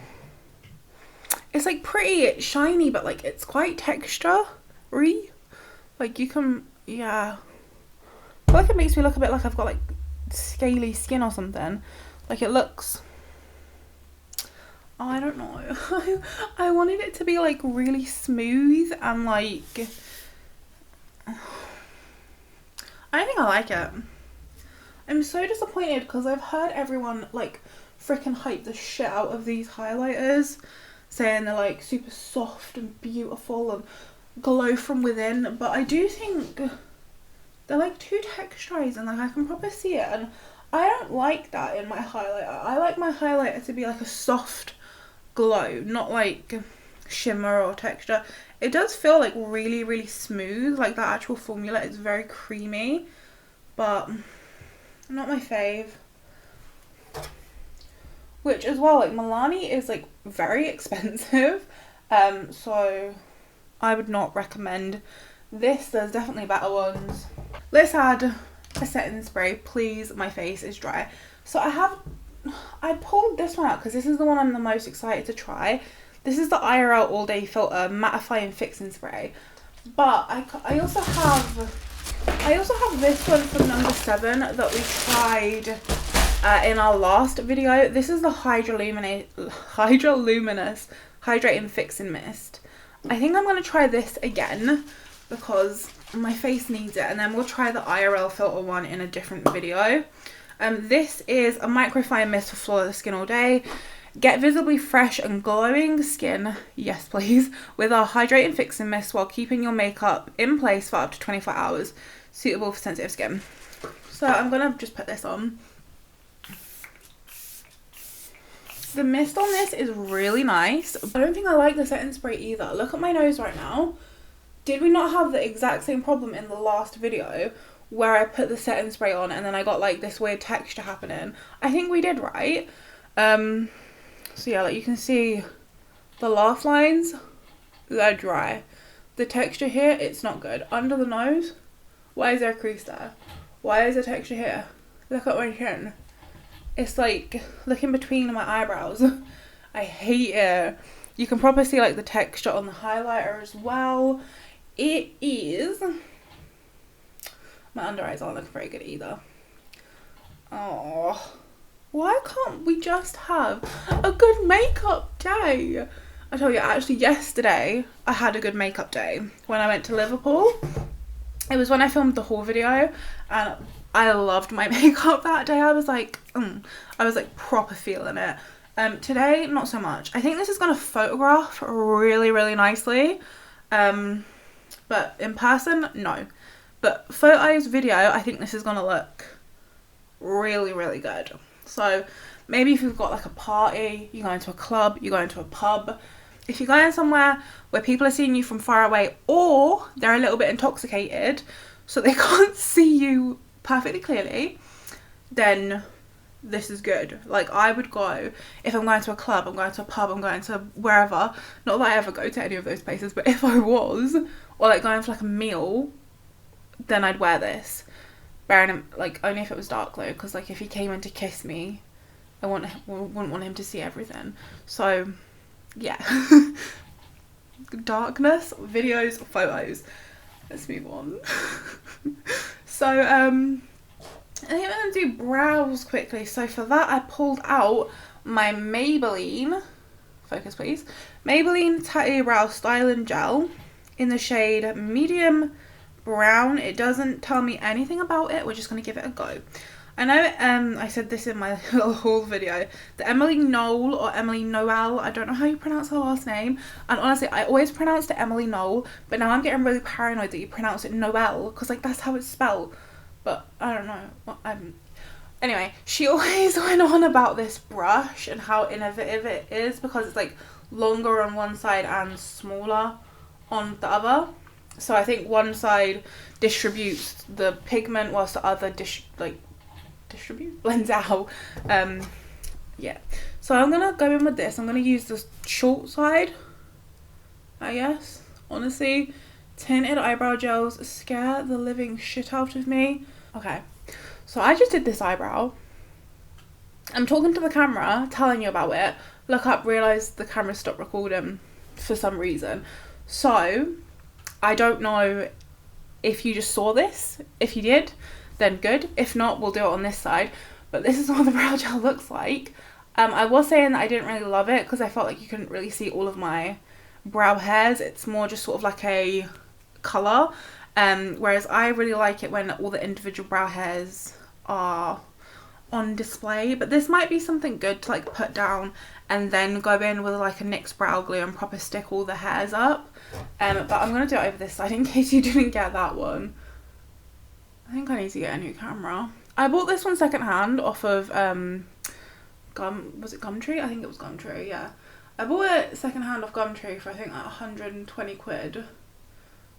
it's like pretty, it's shiny, but like it's quite texture-y. Like you can, yeah. I feel like it makes me look a bit like I've got like scaly skin or something. Like it looks, oh, I don't know. I wanted it to be like really smooth and like, I think I like it. I'm so disappointed because I've heard everyone like freaking hype the shit out of these highlighters, saying they're like super soft and beautiful and glow from within, but I do think they're like too texturized and like I can probably see it, and I don't like that in my highlighter. I like my highlighter to be like a soft glow, not like shimmer or texture. It does feel like really, really smooth, like that actual formula is very creamy, but not my fave. Which as well, like Milani is like very expensive, so I would not recommend this. There's definitely better ones. Let's add a setting spray, please. My face is dry. So I pulled this one out because this is the one I'm the most excited to try. This is the IRL All Day Filter Mattifying Fixing Spray, but I also have this one from number 7 that we tried in our last video. This is the Hydroluminous Hydrating Fixing Mist. I think I'm going to try this again because my face needs it, and then we'll try the IRL filter one in a different video. This is a microfine mist for flawless skin all day. Get visibly fresh and glowing skin, yes please, with our hydrating fixing mist while keeping your makeup in place for up to 24 hours. Suitable for sensitive skin. So I'm going to just put this on. The mist on this is really nice. I don't think I like the setting spray either. Look at my nose right now. Did we not have the exact same problem in the last video where I put the setting spray on and then I got like this weird texture happening. I think we did right. So yeah, like you can see the laugh lines, they're dry. The texture here, it's not good. Under the nose, why is there a crease there? Why is there texture here? Look at my chin. It's like, look in between my eyebrows. I hate it. You can probably see like the texture on the highlighter as well. It is... My under eyes aren't looking very good either. Oh, why can't we just have a good makeup day? I tell you, actually yesterday I had a good makeup day when I went to Liverpool. It was when I filmed the haul video and I loved my makeup that day. I was like proper feeling it. Today, not so much. I think this is going to photograph really, really nicely. But in person, no. But photos, video, I think this is going to look really, really good. So maybe if you've got like a party, you're going to a club, you're going to a pub. If you're going somewhere where people are seeing you from far away or they're a little bit intoxicated so they can't see you perfectly clearly, then this is good. Like I would go, if I'm going to a club, I'm going to a pub, I'm going to wherever. Not that I ever go to any of those places, but if I was, or like going for like a meal, then I'd wear this. Bearing in, like, only if it was dark though, because like if he came in to kiss me, I wouldn't want him to see everything. So yeah. Darkness, videos, photos. Let's move on. So I think I'm going to do brows quickly. So for that I pulled out my Maybelline, focus please, Maybelline Tattoo Brow Styling Gel in the shade medium brown. It doesn't tell me anything about it. We're just going to give it a go. I know I said this in my little haul video, the Emily Noel or Emily Noel, I don't know how you pronounce her last name, and honestly I always pronounced it Emily Noel, but now I'm getting really paranoid that you pronounce it Noel, because like that's how it's spelled, but I don't know. Anyway, she always went on about this brush and how innovative it is because it's like longer on one side and smaller on the other. So I think one side distributes the pigment whilst the other blends out. Yeah, so I'm gonna go in with this. I'm gonna use the short side, I guess. Honestly, tinted eyebrow gels scare the living shit out of me. Okay, so I just did this eyebrow. I'm talking to the camera, telling you about it. Look up, realise the camera stopped recording for some reason. So I don't know if you just saw this. If you did, then good. If not, we'll do it on this side. But this is what the brow gel looks like. I was saying that I didn't really love it because I felt like you couldn't really see all of my brow hairs. It's more just sort of like a colour. Whereas I really like it when all the individual brow hairs are on display. But this might be something good to like put down and then go in with like a NYX brow glue and proper stick all the hairs up. But I'm going to do it over this side in case you didn't get that one. I think I need to get a new camera. I bought this one secondhand off of was it Gumtree? I think it was Gumtree, yeah. I bought it secondhand off Gumtree for I think like 120 quid,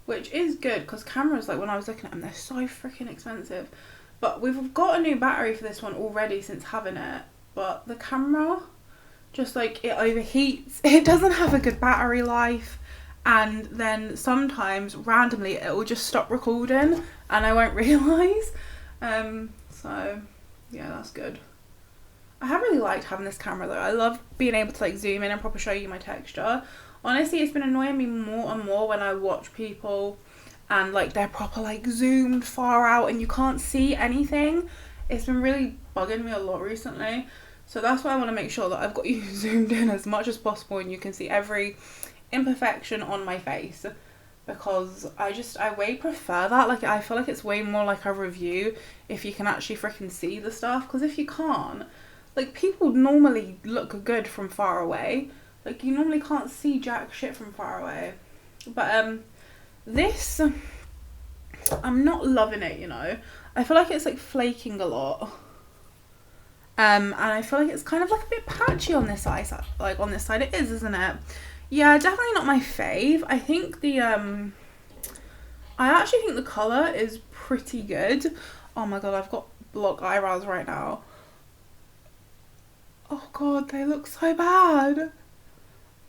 which is good because cameras, like when I was looking at them, they're so freaking expensive. But we've got a new battery for this one already since having it, but the camera just like it overheats. It doesn't have a good battery life. And then sometimes randomly it will just stop recording and I won't realise. So yeah, that's good. I have really liked having this camera though. I love being able to like zoom in and proper show you my texture. Honestly, it's been annoying me more and more when I watch people and like they're proper like zoomed far out and you can't see anything. It's been really bugging me a lot recently. So that's why I want to make sure that I've got you zoomed in as much as possible and you can see every imperfection on my face, because I way prefer that. Like I feel like it's way more like a review if you can actually freaking see the stuff, because if you can't, like people normally look good from far away, like you normally can't see jack shit from far away. But this, I'm not loving it, you know. I feel like it's like flaking a lot, and I feel like it's kind of like a bit patchy on this side. Like on this side it is, isn't it? Yeah, definitely not my fave. I think the I actually think the colour is pretty good. Oh my god, I've got block eyebrows right now. Oh god, they look so bad.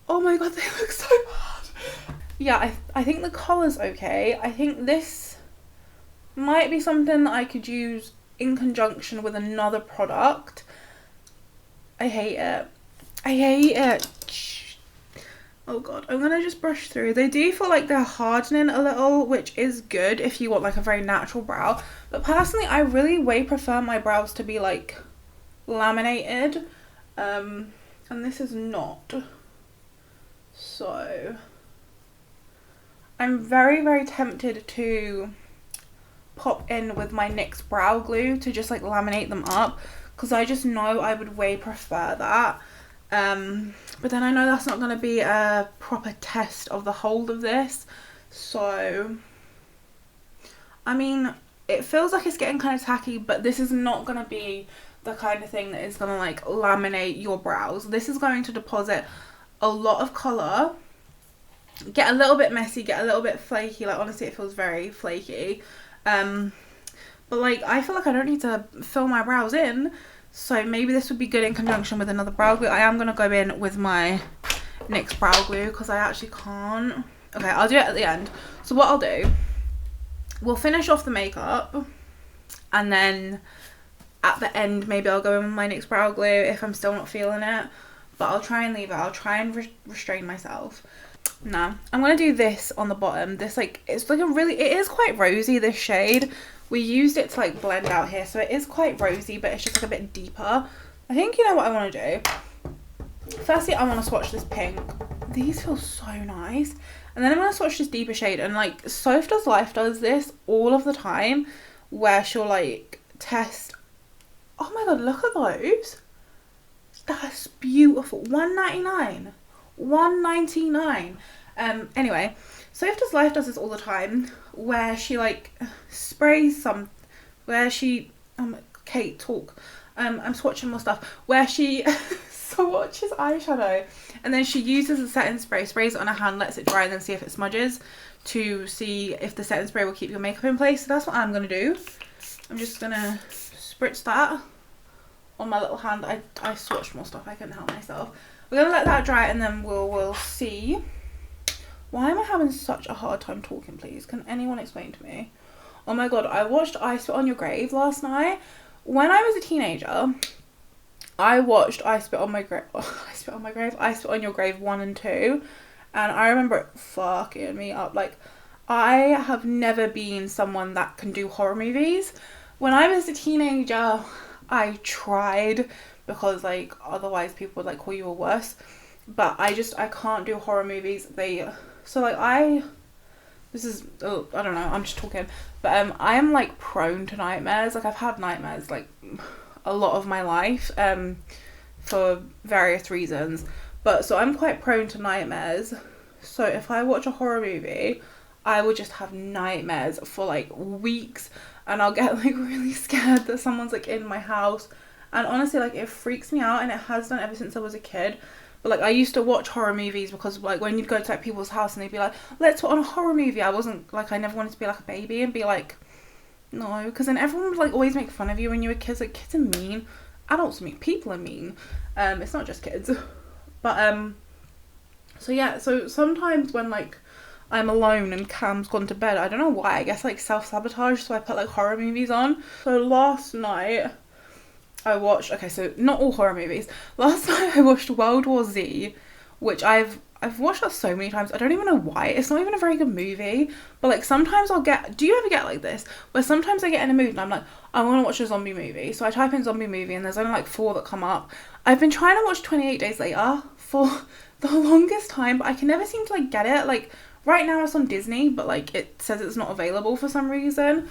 Oh my god, they look so bad. Yeah, I think the colour's okay. I think this might be something that I could use in conjunction with another product. I hate it. I hate it. Oh god, I'm gonna just brush through. They do feel like they're hardening a little, which is good if you want like a very natural brow. But personally, I really way prefer my brows to be like laminated. And this is not. So I'm very, very tempted to pop in with my NYX brow glue to just like laminate them up, because I just know I would way prefer that. But then I know that's not going to be a proper test of the hold of this. So, I mean, it feels like it's getting kind of tacky, but this is not going to be the kind of thing that is going to like laminate your brows. This is going to deposit a lot of colour, get a little bit messy, get a little bit flaky. Like honestly, it feels very flaky. But like I feel like I don't need to fill my brows in, so maybe this would be good in conjunction with another brow glue. I am going to go in with my NYX brow glue because I actually can't. Okay, I'll do it at the end. So what I'll do, we'll finish off the makeup, and then at the end maybe I'll go in with my NYX brow glue if I'm still not feeling it, but I'll try and leave it. I'll try and restrain myself. Now I'm going to do this on the bottom. This like, it's like a really, it is quite rosy, this shade. We used it to like blend out here, so it is quite rosy, but it's just like a bit deeper. I think you know what I want to do. Firstly, I want to swatch this pink. These feel so nice. And then I'm going to swatch this deeper shade. And like Soph Does Life does this all of the time, where she'll like test. Oh my god, look at those. That's beautiful. $1.99. $1.99. Anyway, Soph Does Life does this all the time, where she like sprays some, where she Kate talk, I'm swatching more stuff, where she swatches eyeshadow and then she uses a setting spray, sprays it on her hand, lets it dry, and then see if it smudges, to see if the setting spray will keep your makeup in place. So that's what I'm gonna do. I'm just gonna spritz that on my little hand. I swatched more stuff, I couldn't help myself. We're gonna let that dry and then we'll see. Why am I having such a hard time talking, please? Can anyone explain to me? Oh my god, I watched I Spit on Your Grave last night. When I was a teenager, I watched I Spit on My Grave, I Spit on My Grave, I Spit on Your Grave 1 and 2. And I remember it fucking me up. Like, I have never been someone that can do horror movies. When I was a teenager, I tried, because like otherwise people would like call you a worse. But I can't do horror movies. So like I don't know, I'm just talking, but I am like prone to nightmares. Like I've had nightmares like a lot of my life, for various reasons, but so I'm quite prone to nightmares. So if I watch a horror movie, I would just have nightmares for like weeks, and I'll get like really scared that someone's like in my house, and honestly like it freaks me out, and it has done ever since I was a kid. But like I used to watch horror movies because like when you'd go to like people's house and they'd be like, let's put on a horror movie, I wasn't like, I never wanted to be like a baby and be like, no, because then everyone would like always make fun of you when you were kids. Like kids are mean, adults are mean, people are mean. It's not just kids. But so yeah, so sometimes when like I'm alone and Cam's gone to bed, I don't know why, I guess like self-sabotage, so I put like horror movies on. So last night I watched, okay, so not all horror movies. Last night I watched World War Z, which I've watched that so many times. I don't even know why. It's not even a very good movie. But like sometimes I'll get, do you ever get like this? Where sometimes I get in a mood and I'm like, I want to watch a zombie movie. So I type in zombie movie and there's only like 4 that come up. I've been trying to watch 28 Days Later for the longest time, but I can never seem to like get it. Like right now it's on Disney, but like it says it's not available for some reason.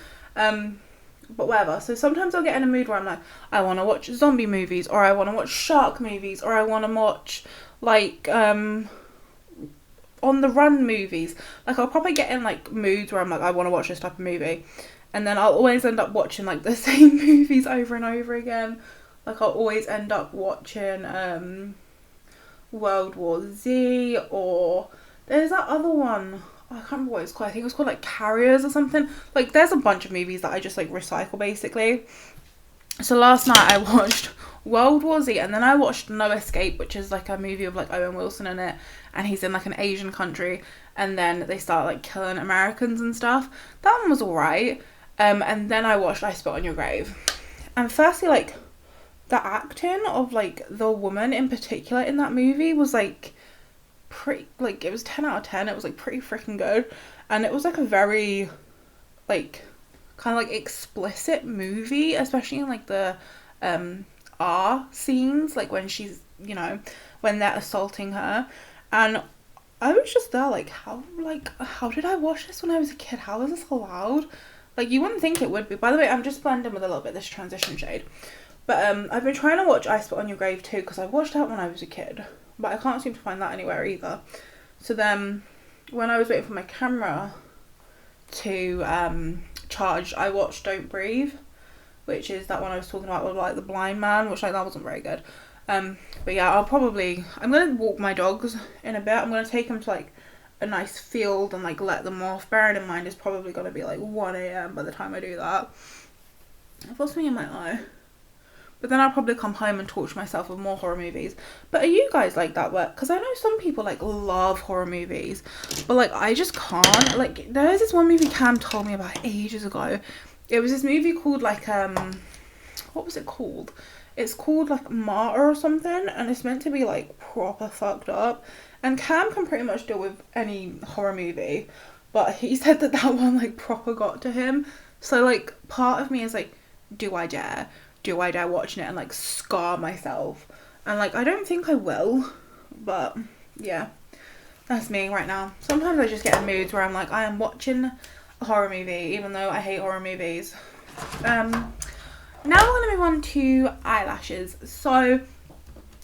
But whatever. So sometimes I'll get in a mood where I'm like, I want to watch zombie movies, or I want to watch shark movies, or I want to watch like on the run movies. Like I'll probably get in like moods where I'm like, I want to watch this type of movie, and then I'll always end up watching like the same movies over and over again. Like I'll always end up watching World War Z, or there's that other one. I can't remember what it's called. I think it was called like Carriers or something. Like there's a bunch of movies that I just like recycle basically. So last night I watched World War Z, and then I watched No Escape, which is like a movie of like Owen Wilson in it, and he's in like an Asian country, and then they start like killing Americans and stuff. That one was alright. And then I watched I Spit on Your Grave. And firstly, like the acting of like the woman in particular in that movie was like pretty, like it was 10 out of 10. It was like pretty freaking good, and it was like a very like kind of like explicit movie, especially in like the R scenes, like when she's, you know, when they're assaulting her. And I was just there like, how did I watch this when I was a kid? How is this allowed? Like, you wouldn't think it would be. By the way, I'm just blending with a little bit of this transition shade. But I've been trying to watch I Spit on Your Grave too, because I watched that when I was a kid, but I can't seem to find that anywhere either. So then when I was waiting for my camera to charge, I watched Don't Breathe, which is that one I was talking about with like the blind man, which like that wasn't very good. But yeah, I'm gonna walk my dogs in a bit. I'm gonna take them to like a nice field and like let them off, bearing in mind it's probably gonna be like 1 a.m. by the time I do that. I've got something in my eye. But then I'll probably come home and torture myself with more horror movies. But are you guys like that? Because I know some people like love horror movies, but like I just can't. Like there is this one movie Cam told me about ages ago. It was this movie called like what was it called? It's called like Martyr or something, and it's meant to be like proper fucked up. And Cam can pretty much deal with any horror movie, but he said that one like proper got to him. So like part of me is like, do I dare? Do I dare watching it and like scar myself? And like I don't think I will, but yeah, that's me right now. Sometimes I just get in moods where I'm like, I am watching a horror movie even though I hate horror movies. Now we're going to move on to eyelashes. So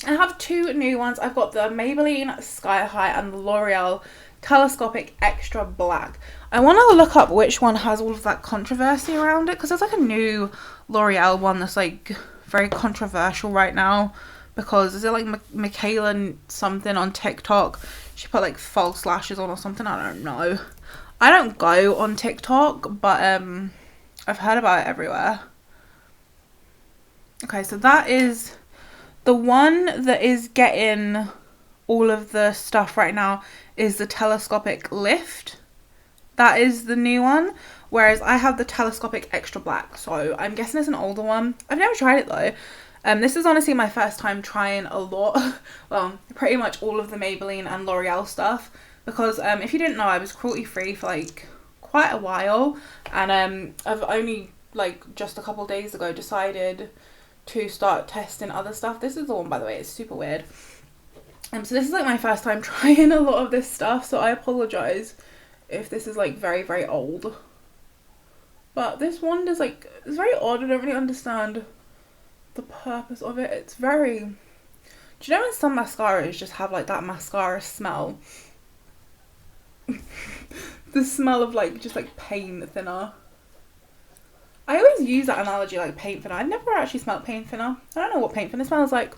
I have two new ones. I've got the Maybelline Sky High and the L'Oreal Telescopic Extra Black. I want to look up which one has all of that controversy around it, because there's like a new L'Oreal one that's like very controversial right now, because is it like Michaela something on TikTok? She put like false lashes on or something. I don't know. I don't go on TikTok, but I've heard about it everywhere. Okay, so that is the one that is getting all of the stuff right now is the Telescopic Lift. That is the new one, whereas I have the Telescopic Extra Black, so I'm guessing it's an older one. I've never tried it though. This is honestly my first time trying a lot, well, pretty much all of the Maybelline and L'Oreal stuff, because if you didn't know, I was cruelty free for like quite a while, and I've only like just a couple days ago decided to start testing other stuff. This is the one, by the way, it's super weird. So this is like my first time trying a lot of this stuff, so I apologise if this is like very, very old. But this one is like, it's very odd. I don't really understand the purpose of it. It's very, do you know when some mascaras just have like that mascara smell? The smell of like just like paint thinner. I always use that analogy, like paint thinner. I've never actually smelled paint thinner. I don't know what paint thinner smells like.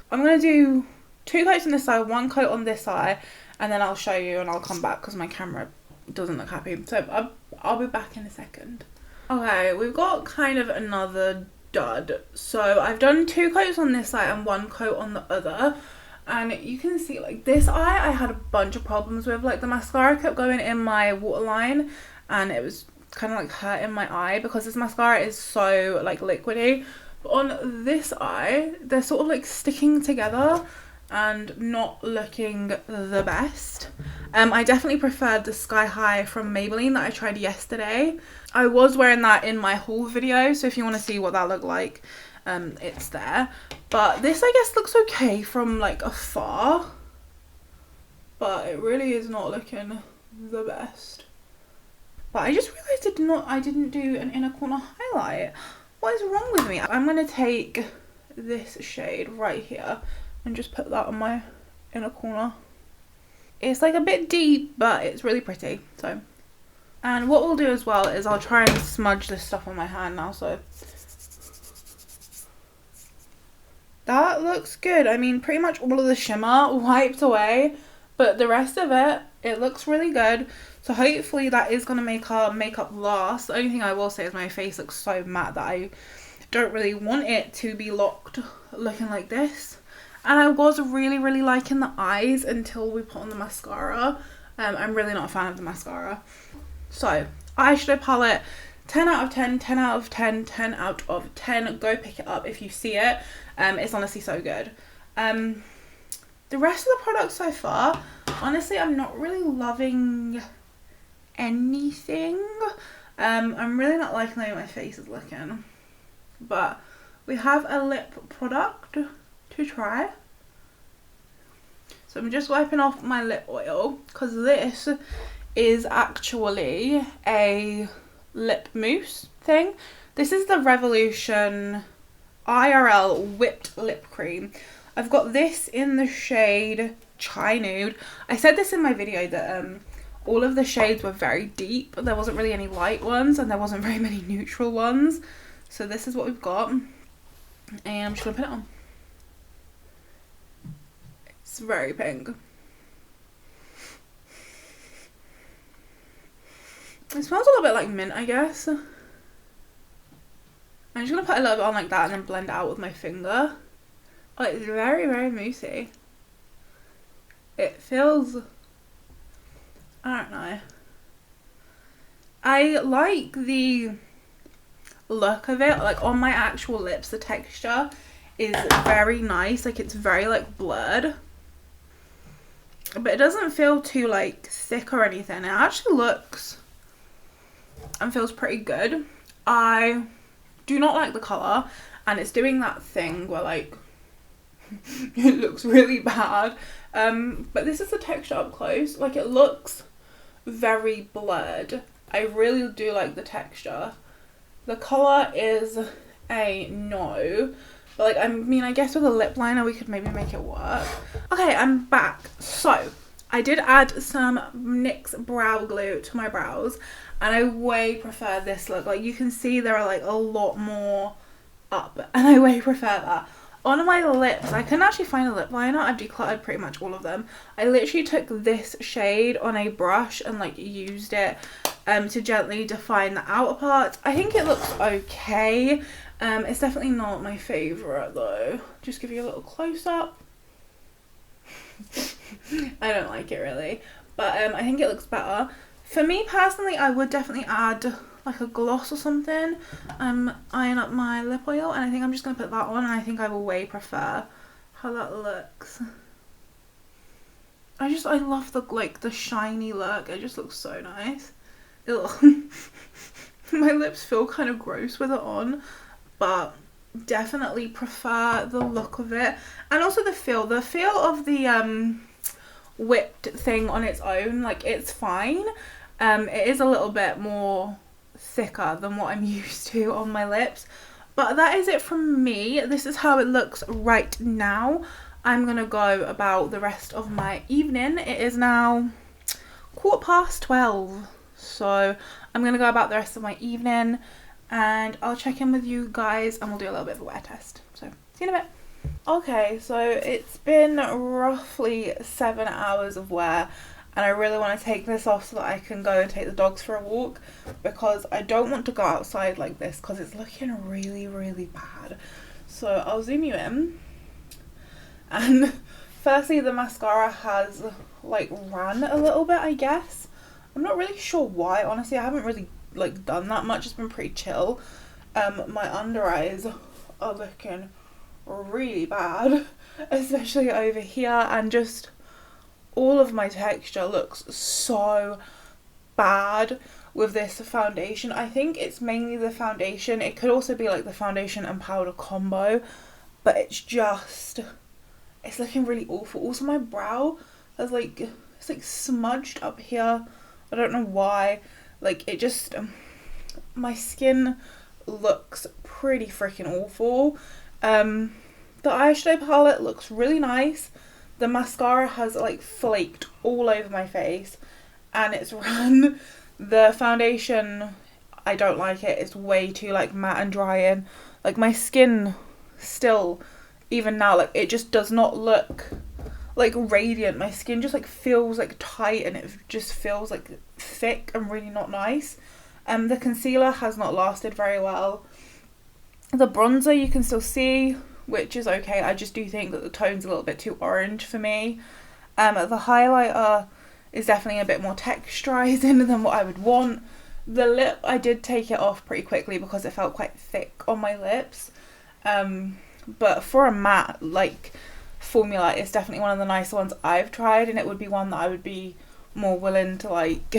I'm going to do 2 coats on this side, 1 coat on this side, and then I'll show you and I'll come back because my camera doesn't look happy. So I'll be back in a second. Okay, we've got kind of another dud. So I've done 2 coats on this side and 1 coat on the other. And you can see like this eye I had a bunch of problems with. Like the mascara kept going in my waterline and it was kind of like hurting my eye because this mascara is so like liquidy. But on this eye, they're sort of like sticking together and not looking the best. I definitely preferred the Sky High from Maybelline that I tried yesterday. I was wearing that in my haul video, so if you want to see what that looked like, it's there. But this I guess looks okay from like afar, but it really is not looking the best. But I just realised I didn't do an inner corner highlight. What is wrong with me? I'm going to take this shade right here and just put that on my inner corner. It's like a bit deep, but it's really pretty. So, and what we'll do as well is I'll try and smudge this stuff on my hand now. So that looks good. I mean, pretty much all of the shimmer wiped away. But the rest of it, it looks really good. So hopefully that is going to make our makeup last. The only thing I will say is my face looks so matte that I don't really want it to be locked looking like this. And I was really liking the eyes until we put on the mascara. I'm really not a fan of the mascara. So eyeshadow palette, 10 out of 10, 10 out of 10, 10 out of 10. Go pick it up if you see it. It's honestly so good. The rest of the products so far, honestly, I'm not really loving anything. I'm really not liking the way my face is looking. But we have a lip product to try. So I'm just wiping off my lip oil because this is actually a lip mousse thing. This is the Revolution IRL whipped lip cream. I've got this in the shade Chai Nude. I said this in my video that all of the shades were very deep. There wasn't really any light ones and there wasn't very many neutral ones. So this is what we've got. And I'm just going to put it on. It's very pink. It smells a little bit like mint, I guess. I'm just going to put a little bit on like that and then blend it out with my finger. Oh, it's very moussey. It feels, I don't know. I like the look of it. Like on my actual lips, the texture is very nice. Like it's very like blurred. But it doesn't feel too like thick or anything. It actually looks and feels pretty good. I do not like the colour. And it's doing that thing where like it looks really bad, but this is the texture up close. Like it looks very blurred. I really do like the texture. The colour is a no, but like I mean I guess with a lip liner we could maybe make it work. Okay, I'm back. So I did add some NYX brow glue to my brows and I way prefer this look. Like you can see there are like a lot more up and I way prefer that. On my lips, I couldn't actually find a lip liner. I've decluttered pretty much all of them. I literally took this shade on a brush and like used it to gently define the outer parts. I think it looks okay. It's definitely not my favourite though. Just give you a little close up. I don't like it really. But I think it looks better. For me personally, I would definitely add like a gloss or something, iron up my lip oil, and I think I'm just going to put that on and I think I will way prefer how that looks. I love the like the shiny look. It just looks so nice. Ugh. My lips feel kind of gross with it on, but definitely prefer the look of it and also the feel of the whipped thing on its own. Like it's fine. It is a little bit more thicker than what I'm used to on my lips, but that is it from me. This is how it looks right now. I'm gonna go about the rest of my evening. It is now 12:15, so I'm gonna go about the rest of my evening and I'll check in with you guys and we'll do a little bit of a wear test. So see you in a bit. Okay, so it's been roughly 7 hours of wear and I really want to take this off so that I can go and take the dogs for a walk because I don't want to go outside like this because it's looking really bad. So I'll zoom you in. And firstly, the mascara has like ran a little bit, I guess. I'm not really sure why, honestly. I haven't really like done that much. It's been pretty chill. My under eyes are looking really bad, especially over here, and just all of my texture looks so bad with this foundation. I think it's mainly the foundation. It could also be like the foundation and powder combo, but it's looking really awful. Also my brow has like, it's like smudged up here. I don't know why. Like it just, my skin looks pretty freaking awful. The eyeshadow palette looks really nice. The mascara has like flaked all over my face and it's run. The foundation, I don't like it. It's way too like matte and drying. Like my skin still, even now, like it just does not look like radiant. My skin just like feels like tight, and it just feels like thick and really not nice. The concealer has not lasted very well. The bronzer you can still see, which is okay. I just do think that the tone's a little bit too orange for me. The highlighter is definitely a bit more texturizing than what I would want. The lip, I did take it off pretty quickly because it felt quite thick on my lips. But for a matte like formula, it's definitely one of the nicer ones I've tried, and it would be one that I would be more willing to like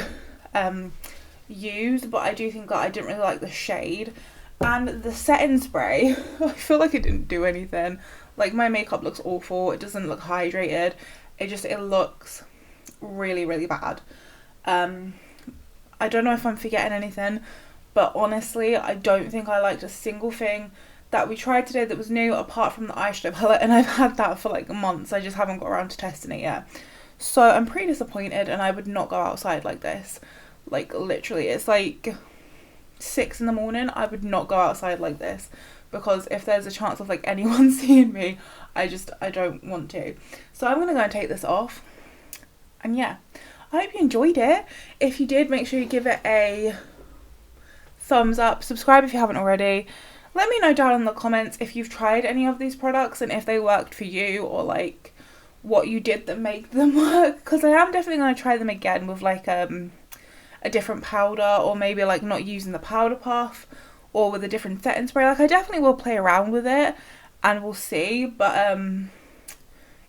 use. But I do think that I didn't really like the shade. And the setting spray, I feel like it didn't do anything. Like, my makeup looks awful. It doesn't look hydrated. It looks really, really bad. I don't know if I'm forgetting anything, but honestly, I don't think I liked a single thing that we tried today that was new, apart from the eyeshadow palette, and I've had that for like months. I just haven't got around to testing it yet. So I'm pretty disappointed, and I would not go outside like this. Like, literally, it's like 6 in the morning. I would not go outside like this, because if there's a chance of like anyone seeing me, I don't want to. So I'm gonna go and take this off. And yeah, I hope you enjoyed it. If you did, make sure you give it a thumbs up. Subscribe if you haven't already. Let me know down in the comments if you've tried any of these products and if they worked for you, or like what you did that made them work, because I am definitely going to try them again with like a different powder, or maybe like not using the powder puff, or with a different setting spray. Like, I definitely will play around with it and we'll see. But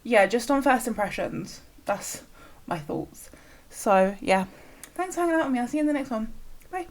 yeah, just on first impressions, that's my thoughts. So yeah, thanks for hanging out with me. I'll see you in the next one. Bye.